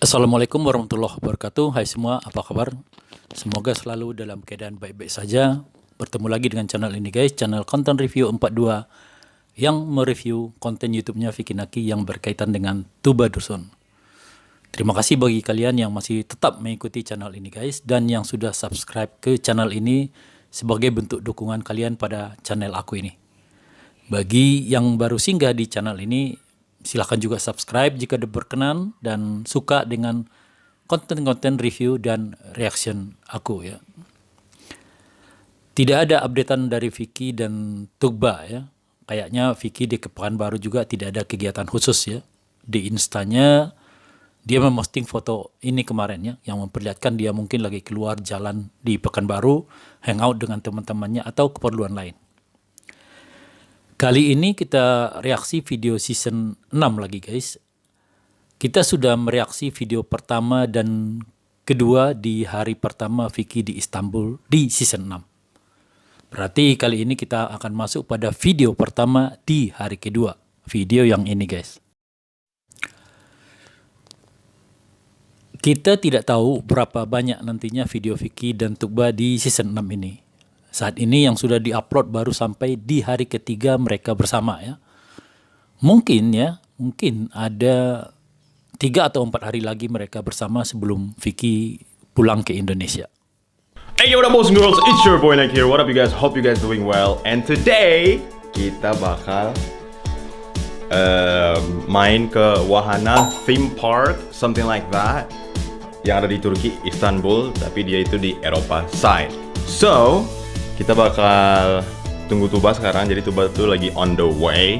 Assalamualaikum warahmatullahi wabarakatuh. Hai semua, apa kabar? Semoga selalu dalam keadaan baik-baik saja. Bertemu lagi dengan channel ini guys, channel Konten Review 42 yang mereview konten YouTube-nya Vicky Naki yang berkaitan dengan Tuba Dusun. Terima kasih bagi kalian yang masih tetap mengikuti channel ini guys, dan yang sudah subscribe ke channel ini sebagai bentuk dukungan kalian pada channel aku ini. Bagi yang baru singgah di channel ini, silahkan juga subscribe jika berkenan dan suka dengan konten-konten review dan reaction aku ya. Tidak ada updatean dari Vicky dan Tugba ya. Kayaknya Vicky di Pekanbaru juga tidak ada kegiatan khusus ya. Di Instanya dia memposting foto ini kemarin ya, yang memperlihatkan dia mungkin lagi keluar jalan di Pekanbaru, hangout dengan teman-temannya atau keperluan lain. Kali ini kita reaksi video season 6 lagi guys. Kita sudah mereaksi video pertama dan kedua di hari pertama Vicky di Istanbul di season 6. Berarti kali ini kita akan masuk pada video pertama di hari kedua. Video yang ini guys. Kita tidak tahu berapa banyak nantinya video Vicky dan Tugba di season 6 ini. Saat ini yang sudah diupload baru sampai di hari ketiga mereka bersama ya. Mungkin ada 3 atau 4 hari lagi mereka bersama sebelum Vicky pulang ke Indonesia. Hey, what up boys and girls, it's your boy Nick here. What up you guys, hope you guys doing well. And today, kita bakal main ke Wahana Theme Park, something like that, yang ada di Turki, Istanbul, tapi dia itu di Eropa side. So, kita bakal tunggu Tuba sekarang, jadi Tuba tuh lagi on the way.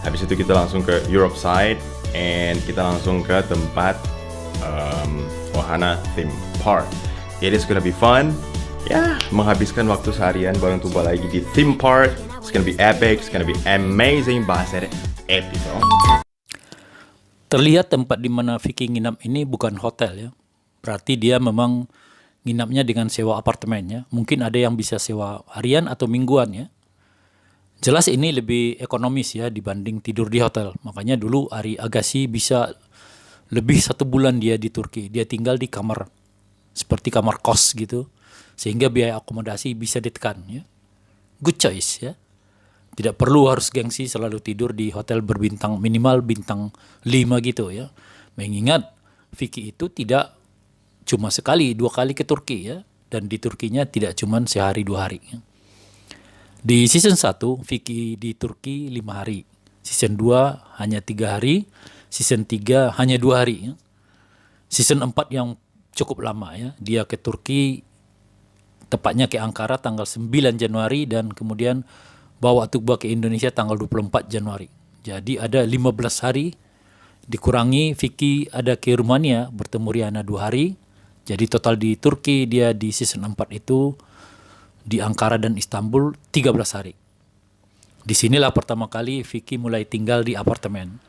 Habis itu kita langsung ke Europe side, and kita langsung ke tempat Wahana Theme Park. It is gonna be fun. Ya, menghabiskan waktu seharian bareng Tuba lagi di theme park. It's gonna be epic, it's gonna be amazing, bahasanya epic. Terlihat tempat di mana Vicky nginap ini bukan hotel ya. Berarti dia memang nginapnya dengan sewa apartemennya. Mungkin ada yang bisa sewa harian atau mingguan ya. Jelas ini lebih ekonomis ya dibanding tidur di hotel. Makanya dulu Ari Agassi bisa lebih 1 bulan dia di Turki. Dia tinggal di kamar seperti kamar kos gitu. Sehingga biaya akomodasi bisa ditekan ya. Good choice ya. Tidak perlu harus gengsi selalu tidur di hotel berbintang minimal bintang 5 gitu ya. Mengingat Vicky itu tidak cuma sekali, 2 kali ke Turki ya. Dan di Turkinya tidak cuma sehari 2 hari ya. Di season 1, Vicky di Turki 5 hari. Season 2 hanya 3 hari. Season 3 hanya 2 hari ya. Season 4 yang cukup lama ya. Dia ke Turki, tepatnya ke Ankara tanggal 9 Januari dan kemudian bawa Tugba ke Indonesia tanggal 24 Januari. Jadi ada 15 hari dikurangi Vicky ada ke Rumania bertemu Riana 2 hari. Jadi total di Turki dia di season 4 itu di Ankara dan Istanbul 13 hari. Disinilah pertama kali Vicky mulai tinggal di apartemen.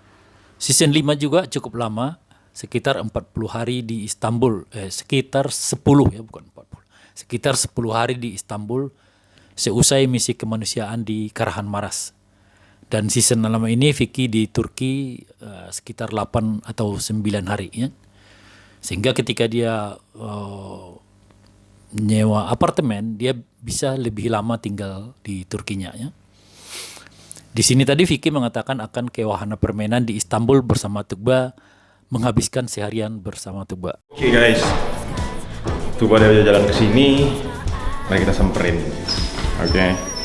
Season 5 juga cukup lama, sekitar 40 hari di Istanbul. Sekitar 10 ya, bukan 40. Sekitar 10 hari di Istanbul seusai misi kemanusiaan di Karahan Maras. Dan season 6 ini Vicky di Turki sekitar 8 atau 9 hari ya. Sehingga ketika dia nyewa apartemen, dia bisa lebih lama tinggal di Turkinya ya. Di sini tadi Vicky mengatakan akan ke wahana permainan di Istanbul bersama Tugba, menghabiskan seharian bersama Tugba. Oke guys, Tuba udah jalan ke sini, mari kita samperin. Oke.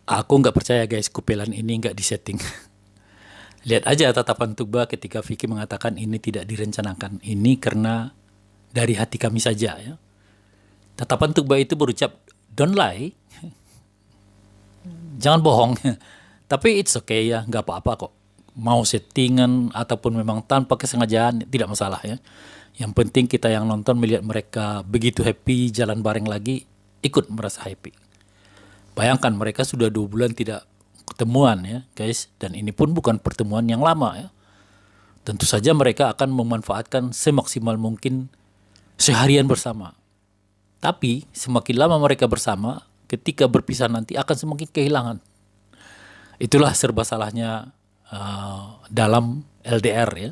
Aku nggak percaya guys, kupelan ini nggak disetting. Lihat aja tatapan Tugba ketika Vicky mengatakan ini tidak direncanakan. Ini karena dari hati kami saja ya. Tatapan Tugba itu berucap, don't lie. Jangan bohong. Tapi it's okay ya, nggak apa-apa kok. Mau settingan ataupun memang tanpa kesengajaan, tidak masalah ya. Yang penting kita yang nonton melihat mereka begitu happy, jalan bareng lagi, ikut merasa happy. Bayangkan mereka sudah 2 bulan tidak ketemuan ya guys. Dan ini pun bukan pertemuan yang lama ya. Tentu saja mereka akan memanfaatkan semaksimal mungkin seharian bersama. Tapi semakin lama mereka bersama, ketika berpisah nanti akan semakin kehilangan. Itulah serba salahnya dalam LDR ya.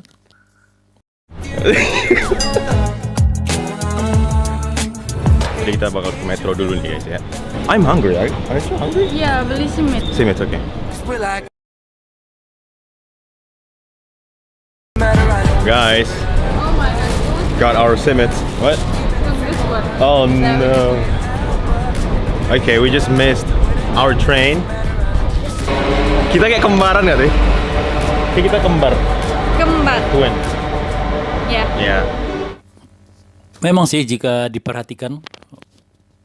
Jadi kita bakal ke metro dulu nih guys ya. I'm hungry, right? Are you hungry? Iya, beli simit. Same, it's okay. Guys, Oh my god, got our Simmets. What? this one. Oh no. Okay, we just missed our train. Kita kayak kembaran gak sih? Kayak kita kembar. Kembar. Twin. Ya. Yeah. Memang sih jika diperhatikan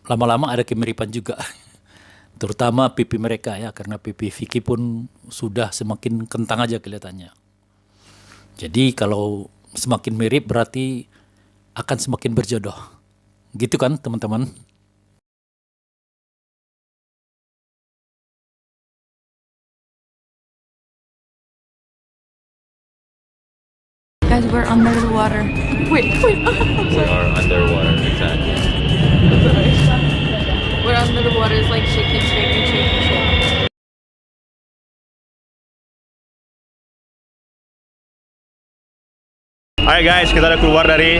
lama-lama ada kemiripan juga. Terutama pipi mereka ya, karena pipi Vicky pun sudah semakin kentang aja kelihatannya. Jadi kalau semakin mirip berarti akan semakin berjodoh. Gitu kan teman-teman? Guys, we're under the water. Wait. We are underwater, exactly. We're under the water. It's like shaking. Alright guys, kita udah keluar dari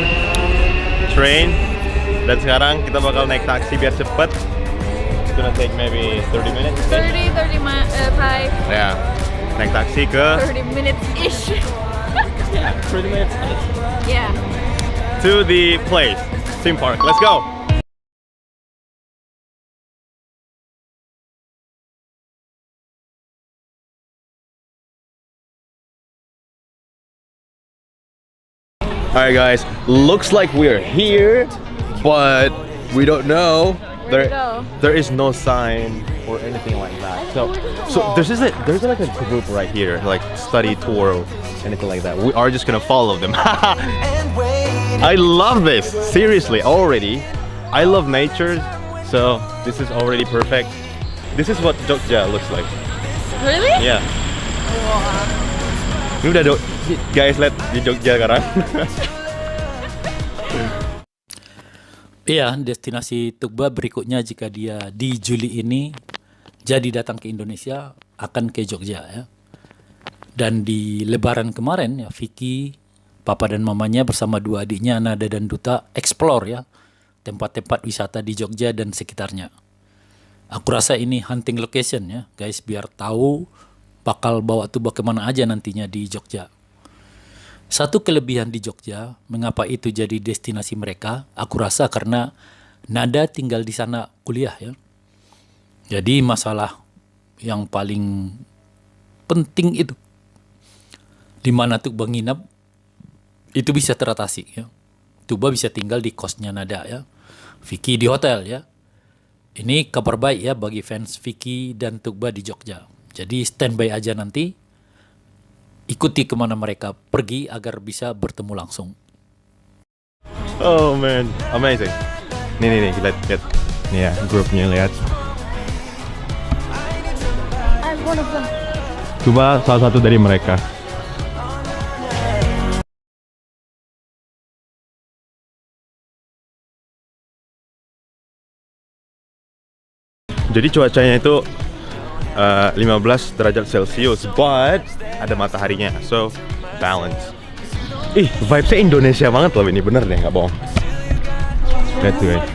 train. Dan sekarang kita bakal naik taksi biar cepet. It's gonna take maybe 30 minutes. 30 5. Ya, naik taksi ke 30 minutes ish. 30 minutes Yeah. to the place, theme park. Let's go. Alright guys, looks like we're here, but we don't know. Where to go? There is no sign or anything like that. So there's like a group right here, like study tour, anything like that. We are just gonna follow them. I love this, seriously, already. I love nature, so this is already perfect. This is what Jogja looks like. Really? Yeah. Wow. Ini udah guys, lihat di Jogja sekarang. Iya, destinasi Tugba berikutnya jika dia di Juli ini jadi datang ke Indonesia akan ke Jogja ya. Dan di Lebaran kemarin ya Vicky, papa dan mamanya bersama 2 adiknya Nada dan Duta explore ya tempat-tempat wisata di Jogja dan sekitarnya. Aku rasa ini hunting location ya guys, biar tahu bakal bawa Tugba kemana aja nantinya di Jogja. Satu kelebihan di Jogja, mengapa itu jadi destinasi mereka, aku rasa karena Nada tinggal di sana kuliah ya. Jadi masalah yang paling penting itu, di mana Tugba nginap, itu bisa teratasi ya. Tugba bisa tinggal di kosnya Nada ya. Vicky di hotel ya. Ini kabar baik ya bagi fans Vicky dan Tugba di Jogja. Jadi standby aja nanti. Ikuti kemana mereka pergi agar bisa bertemu langsung. Oh man, amazing. Nih, lihat. Nih ya, grupnya lihat. I'm one of them. Coba salah satu dari mereka. Jadi cuacanya itu 15 derajat Celcius, but ada mataharinya, so balance. Ih, vibes-nya Indonesia banget loh ini, bener deh, nggak bohong. Lihat tuh guys.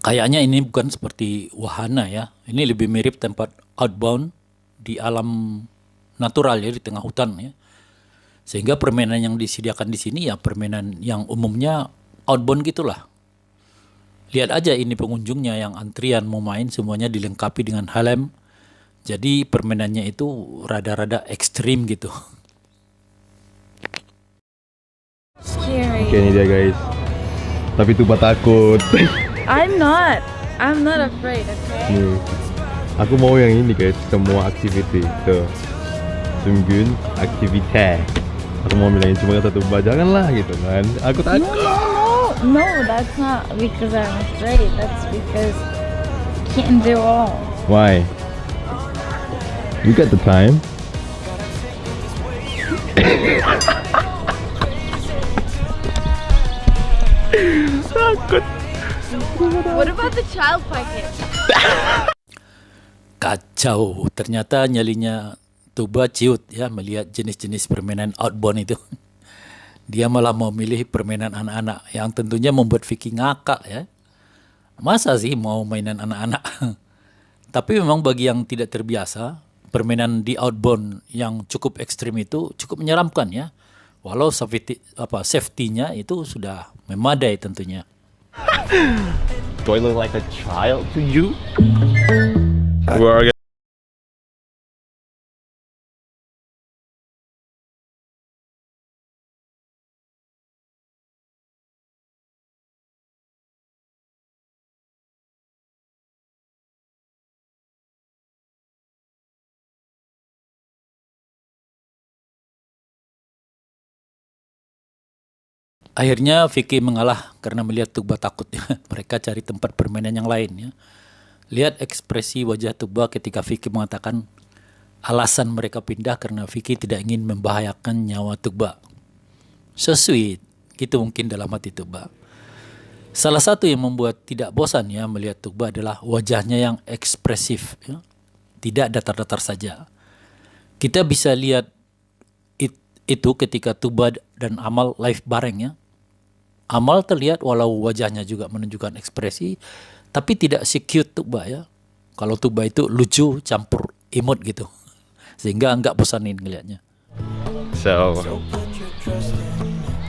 Kayaknya ini bukan seperti wahana ya. Ini lebih mirip tempat outbound di alam natural ya, di tengah hutan ya. Sehingga permainan yang disediakan di sini ya permainan yang umumnya outbound gitulah. Lihat aja ini pengunjungnya yang antrian mau main semuanya dilengkapi dengan helm Jadi permainannya itu rada-rada ekstrim gitu. Scary. Oke, ini dia guys. Tapi Tuba takut. I'm not. I'm not afraid, okay? Nih, aku mau yang ini guys, semua activity. Tuh, sungguh aktivite. Aku mau bilangin cuma kata Tuba, janganlah gitu kan. Aku takut. No, that's not because I'm afraid. That's because I can't do all. Why? You got the time. Takut. What about the child package? Kacau, ternyata nyalinya Tuba ciut ya melihat jenis-jenis permainan outbound itu. Dia malah memilih permainan anak-anak yang tentunya membuat Vicky ngakak ya. Masa sih mau mainan anak-anak? Tapi memang bagi yang tidak terbiasa, permainan di outbound yang cukup ekstrim itu cukup menyeramkan ya. Walau safety-nya itu sudah memadai tentunya. Do I look like a child to you? We are Akhirnya Vicky mengalah karena melihat Tuba takut. Mereka cari tempat permainan yang lain ya. Lihat ekspresi wajah Tuba ketika Vicky mengatakan alasan mereka pindah karena Vicky tidak ingin membahayakan nyawa Tuba. So sweet, gitu mungkin dalam hati Tuba. Salah satu yang membuat tidak bosan ya melihat Tuba adalah wajahnya yang ekspresif ya. Tidak datar-datar saja. Kita bisa lihat itu ketika Tuba dan Amal live bareng ya. Amal terlihat walau wajahnya juga menunjukkan ekspresi, tapi tidak se-cute Tuba ya. Kalau Tuba itu lucu campur imut gitu, sehingga enggak bosanin ngelihatnya. So,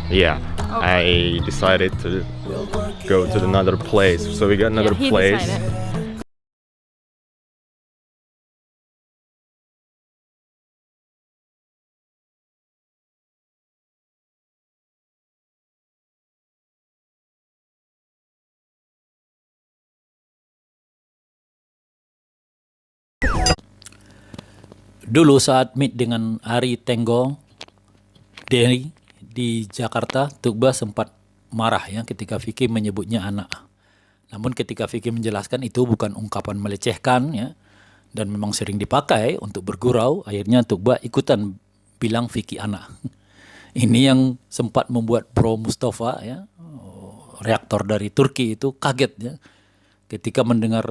yeah, I decided to go to another place. So we got another he place. decided. Dulu saat meet dengan Ari Tenggo Derry di Jakarta, Tuba sempat marah ya ketika Vicky menyebutnya anak. Namun ketika Vicky menjelaskan itu bukan ungkapan melecehkan ya, dan memang sering dipakai untuk bergurau, akhirnya Tuba ikutan bilang Vicky anak. Ini yang sempat membuat Bro Mustafa ya, reaktor dari Turki itu kaget ya ketika mendengar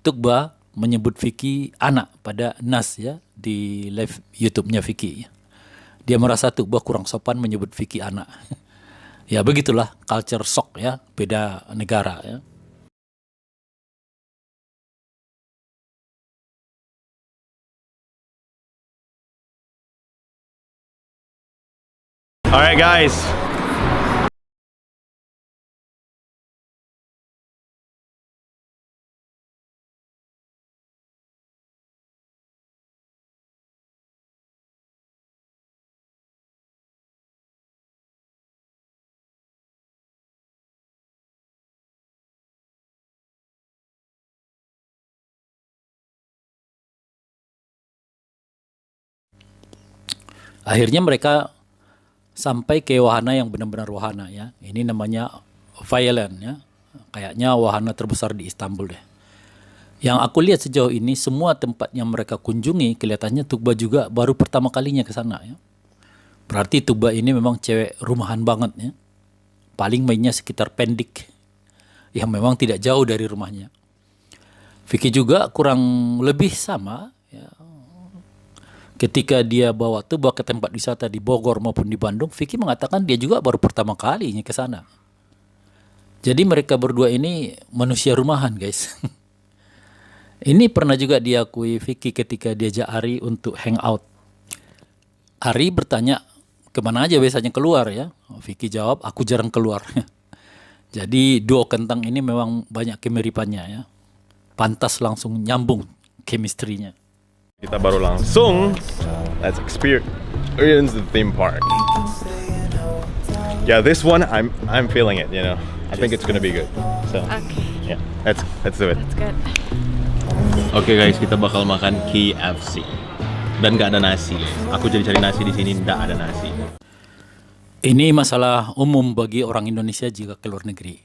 Tuba menyebut Vicky anak pada Nas ya di live YouTube-nya Vicky. Dia merasa Tuba kurang sopan menyebut Vicky anak. Ya begitulah culture shock ya, beda negara ya. Alright guys. Akhirnya mereka sampai ke wahana yang benar-benar wahana ya. Ini namanya Violent ya. Kayaknya wahana terbesar di Istanbul deh. Yang aku lihat sejauh ini semua tempat yang mereka kunjungi kelihatannya Tuba juga baru pertama kalinya ke sana ya. Berarti Tuba ini memang cewek rumahan banget ya. Paling mainnya sekitar Pendik yang memang tidak jauh dari rumahnya. Vicky juga kurang lebih sama ya. Ketika dia bawa Tuba ke tempat wisata di Bogor maupun di Bandung, Vicky mengatakan dia juga baru pertama kalinya ke sana. Jadi mereka berdua ini manusia rumahan, guys. Ini pernah juga diakui Vicky ketika diajak Ari untuk hangout. Ari bertanya, kemana aja biasanya keluar ya? Vicky jawab, aku jarang keluar. Jadi duo kentang ini memang banyak kemiripannya ya. Pantas langsung nyambung chemistry-nya. Kita baru langsung, let's experience the theme park. Yeah, this one I'm feeling it, you know. I think it's gonna be good. So, Okay, yeah, let's do it. that's good. Oke guys, kita bakal makan KFC dan nggak ada nasi. Aku jadi cari nasi di sini, nggak ada nasi. Ini masalah umum bagi orang Indonesia jika ke luar negeri.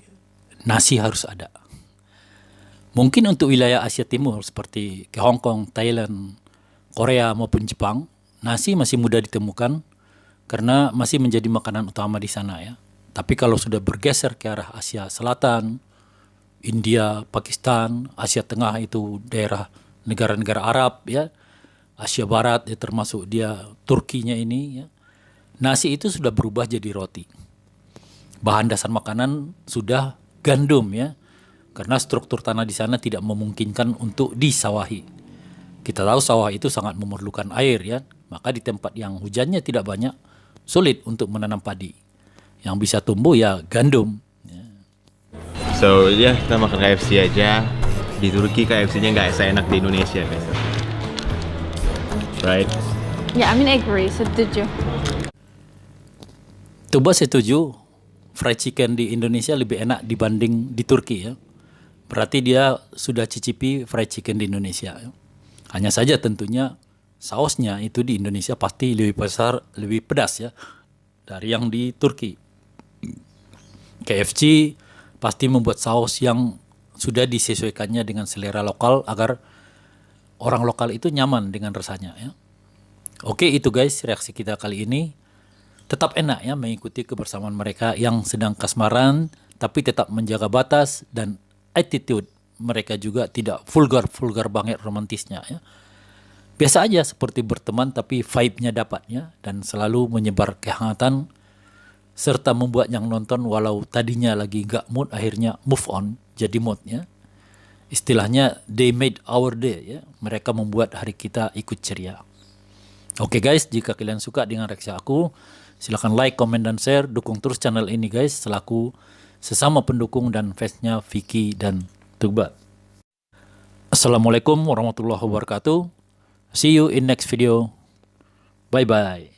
Nasi harus ada. Mungkin untuk wilayah Asia Timur seperti ke Hong Kong, Thailand, Korea maupun Jepang, nasi masih mudah ditemukan karena masih menjadi makanan utama di sana ya. Tapi kalau sudah bergeser ke arah Asia Selatan, India, Pakistan, Asia Tengah itu daerah negara-negara Arab ya, Asia Barat ya, termasuk dia Turkinya ini ya. Nasi itu sudah berubah jadi roti. Bahan dasar makanan sudah gandum ya. Karena struktur tanah di sana tidak memungkinkan untuk disawahi. Kita tahu sawah itu sangat memerlukan air ya. Maka di tempat yang hujannya tidak banyak, sulit untuk menanam padi. Yang bisa tumbuh ya gandum. So ya kita makan KFC aja. Di Turki KFC-nya nggak seenak di Indonesia guys. Right? Yeah, I mean, I agree. So did you? Tuba setuju, fried chicken di Indonesia lebih enak dibanding di Turki ya. Berarti dia sudah cicipi fried chicken di Indonesia ya. Hanya saja tentunya sausnya itu di Indonesia pasti lebih besar, lebih pedas ya dari yang di Turki. KFC pasti membuat saus yang sudah disesuaikannya dengan selera lokal agar orang lokal itu nyaman dengan rasanya ya. Oke, itu guys reaksi kita kali ini. Tetap enak ya mengikuti kebersamaan mereka yang sedang kasmaran tapi tetap menjaga batas dan attitude mereka juga tidak vulgar banget romantisnya ya. Biasa aja seperti berteman tapi vibe-nya dapatnya dan selalu menyebar kehangatan serta membuat yang nonton walau tadinya lagi gak mood akhirnya move on jadi moodnya. Istilahnya they made our day ya. Mereka membuat hari kita ikut ceria. Oke guys, jika kalian suka dengan reaksi aku, silakan like, komen, dan share. Dukung terus channel ini guys selaku sesama pendukung dan fansnya Vicky dan Tuba. Assalamualaikum warahmatullahi wabarakatuh. See you in next video. Bye bye.